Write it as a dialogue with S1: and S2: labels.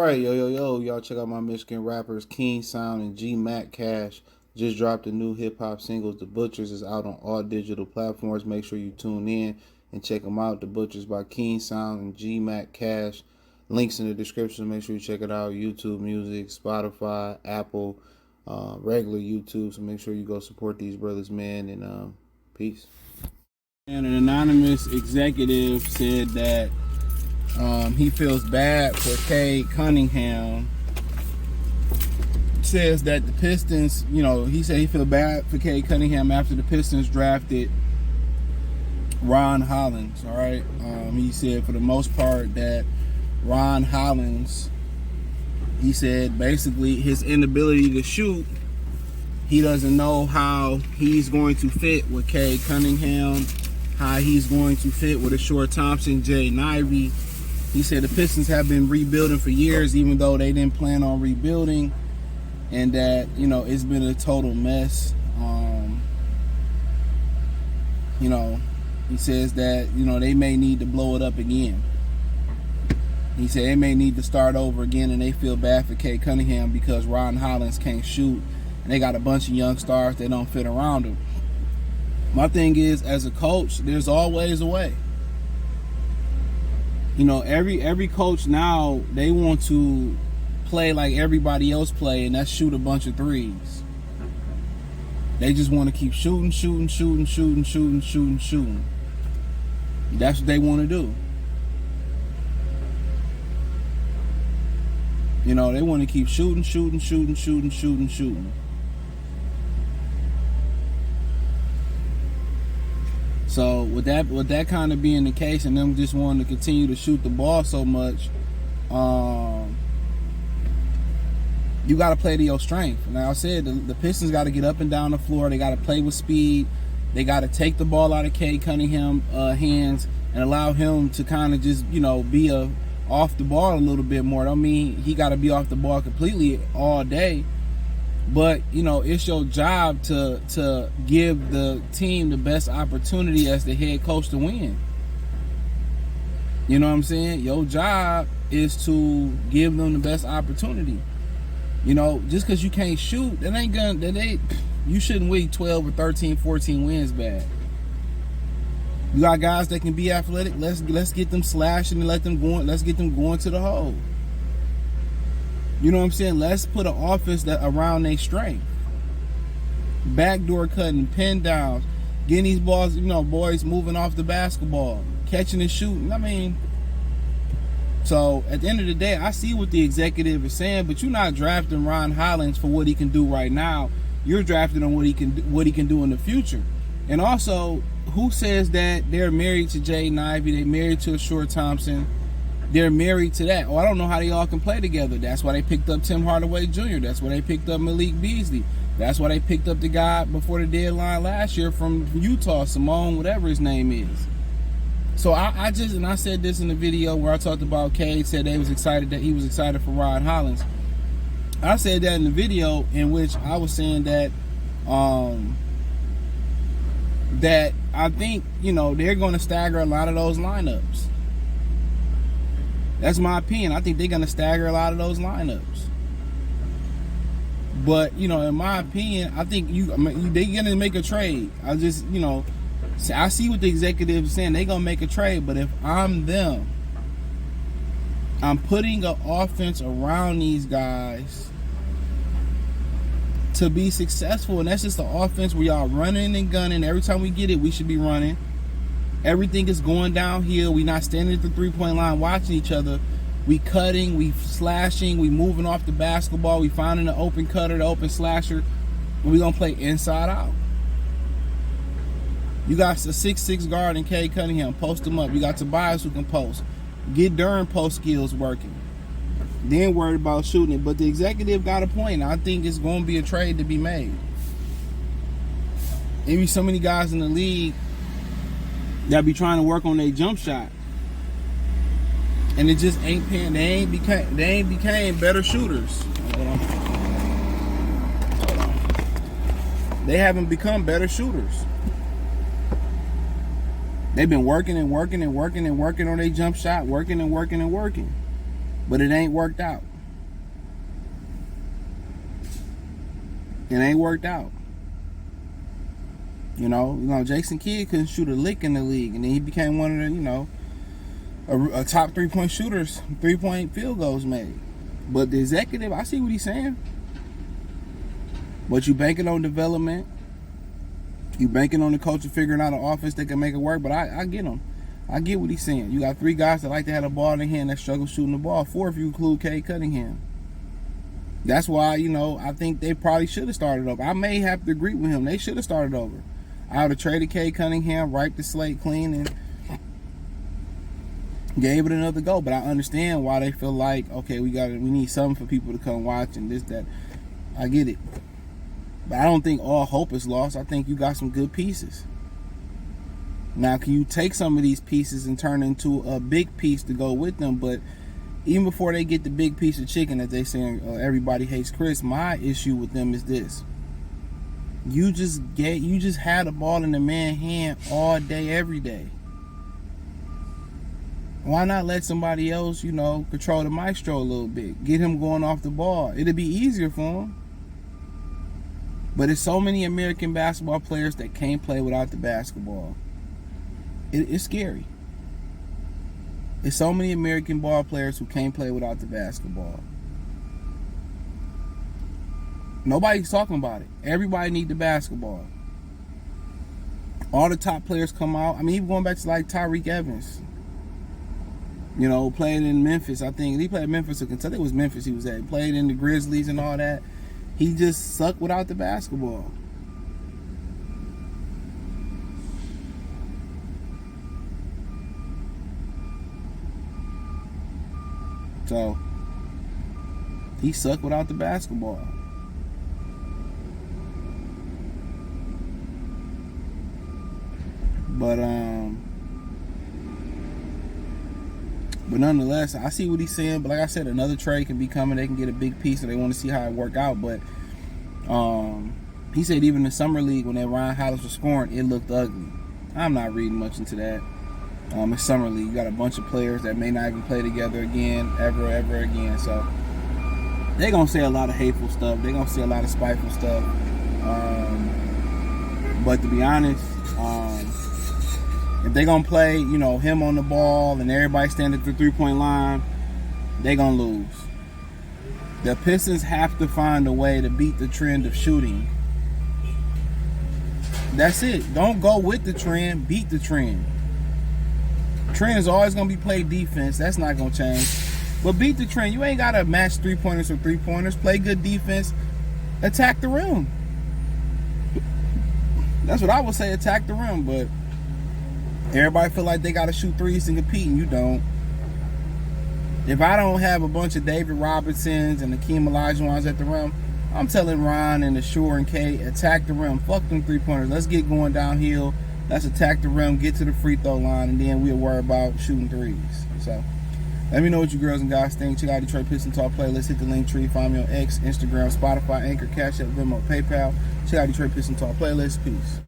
S1: Alright, yo, y'all check out my Michigan rappers King Sound and G Mac Cash. Just dropped a new hip hop single. The Butchers is out on all digital platforms. Make sure you tune in and check them out. The Butchers by King Sound and G Mac Cash. Links in the description. Make sure you check it out. YouTube Music, Spotify, Apple, regular YouTube. So make sure you go support these brothers, man. And peace. And an anonymous executive said that he feels bad for Cade Cunningham. Says that the Pistons, he said he feels bad for Cade Cunningham after the Pistons drafted Ron Holland. All right, he said for the most part that Ron Holland, he said basically his inability to shoot, he doesn't know how he's going to fit with Cade Cunningham, how he's going to fit with a Short Thompson, Jay Nivey. He said the Pistons have been rebuilding for years, even though they didn't plan on rebuilding, and that, it's been a total mess. He says that, they may need to blow it up again. He said they may need to start over again, and they feel bad for Cade Cunningham because Ron Hollins can't shoot, and they got a bunch of young stars that don't fit around him. My thing is, as a coach, there's always a way. Every coach now, they want to play like everybody else play, and that's shoot a bunch of threes. They just want to keep shooting. That's what they want to do. They want to keep shooting. So with that kind of being the case, and them just wanting to continue to shoot the ball so much, you got to play to your strength. Like I said, the Pistons got to get up and down the floor. They got to play with speed. They got to take the ball out of Cade Cunningham hands and allow him to kind of just be off the ball a little bit more. I mean, he got to be off the ball completely all day. But, it's your job to give the team the best opportunity as the head coach to win. You know what I'm saying? Your job is to give them the best opportunity. Just because you can't shoot, you shouldn't win 12 or 13, 14 wins bad. You got guys that can be athletic. Let's get them slashing and let's get them going to the hole. You know what I'm saying? Let's put an offense that around their strength. Backdoor cutting, pin downs, getting these balls, boys moving off the basketball, catching and shooting. So at the end of the day, I see what the executive is saying, but you're not drafting Ron Hollins for what he can do right now. You're drafting on what he can do in the future. And also, who says that they're married to Jay Nivey, they're married to a Short Thompson? They're married to that. I don't know how they all can play together. That's why they picked up Tim Hardaway Jr. That's why they picked up Malik Beasley. That's why they picked up the guy before the deadline last year from Utah, Simone, whatever his name is. So I said this in the video where I talked about Cade said he was excited for Ron Hollins. I said that in the video in which I was saying that that I think, they're going to stagger a lot of those lineups. That's my opinion. I think they're going to stagger a lot of those lineups. But, in my opinion, I think they're going to make a trade. I see what the executives are saying. They're going to make a trade. But if I'm them, I'm putting an offense around these guys to be successful. And that's just the offense where y'all running and gunning. Every time we get it, we should be running. Everything is going downhill. We not standing at the three-point line watching each other. We cutting, we slashing, we moving off the basketball. We finding the open cutter, the open slasher. And we going to play inside out. You got a 6'6" guard in Cade Cunningham. Post him up. You got Tobias who can post. Get Durham post skills working. Then worried about shooting it. But the executive got a point. I think it's going to be a trade to be made. Maybe so many guys in the league that be trying to work on their jump shot, and it just ain't paying. They ain't became better shooters. Hold on. They haven't become better shooters. They've been working on their jump shot, working, but it ain't worked out. It ain't worked out. You know, Jason Kidd couldn't shoot a lick in the league, and then he became one of the, a top 3-point shooters, 3-point field goals made. But the executive, I see what he's saying. But you banking on development. You banking on the coach figuring out an offense that can make it work. But I get him. I get what he's saying. You got 3 guys that like to have the ball in their hand that struggle shooting the ball. 4 if you include Cade Cunningham. That's why, I think they probably should have started over. I may have to agree with him. They should have started over. I would have traded Cade Cunningham, wiped the slate clean, and gave it another go. But I understand why they feel like, okay, we need something for people to come watch and this, that. I get it. But I don't think all hope is lost. I think you got some good pieces. Now, can you take some of these pieces and turn into a big piece to go with them? But even before they get the big piece of chicken that they saying everybody hates Chris, my issue with them is this. You just had the ball in the man's hand all day, every day. Why not let somebody else, control the maestro a little bit? Get him going off the ball. It'll be easier for him. But there's so many American basketball players that can't play without the basketball. It's scary. There's so many American ball players who can't play without the basketball. Nobody's talking about it. Everybody need the basketball. All the top players come out. I mean, even going back to like Tyreke Evans. Playing in Memphis. I think he played in Memphis or Kentucky. It was Memphis he was at. He played in the Grizzlies and all that. He just sucked without the basketball. So, he sucked without the basketball. But nonetheless, I see what he's saying. But like I said, another trade can be coming. They can get a big piece, and they want to see how it work out. But he said even in the summer league, when that Ryan Hollis was scoring, it looked ugly. I'm not reading much into that. It's summer league. You got a bunch of players that may not even play together again, ever again. So they're gonna say a lot of hateful stuff. They're gonna say a lot of spiteful stuff. But to be honest, if they're gonna play, him on the ball and everybody standing at the 3-point line, they're gonna lose. The Pistons have to find a way to beat the trend of shooting. That's it. Don't go with the trend, beat the trend. Trend is always going to be play defense. That's not going to change. But beat the trend. You ain't got to match 3-pointers or 3-pointers. Play good defense. Attack the rim. That's what I would say, attack the rim. But everybody feel like they got to shoot threes and compete, and you don't. If I don't have a bunch of David Robinsons and Akeem Olajuwons at the rim, I'm telling Ron and Ashur and Kate, attack the rim. Fuck them 3-pointers. Let's get going downhill. Let's attack the rim, get to the free throw line, and then we'll worry about shooting threes. So, let me know what you girls and guys think. Check out Detroit Pistons Talk playlist. Hit the link tree. Find me on X, Instagram, Spotify, Anchor, Cash App, Venmo, PayPal. Check out Detroit Pistons Talk playlist. Peace.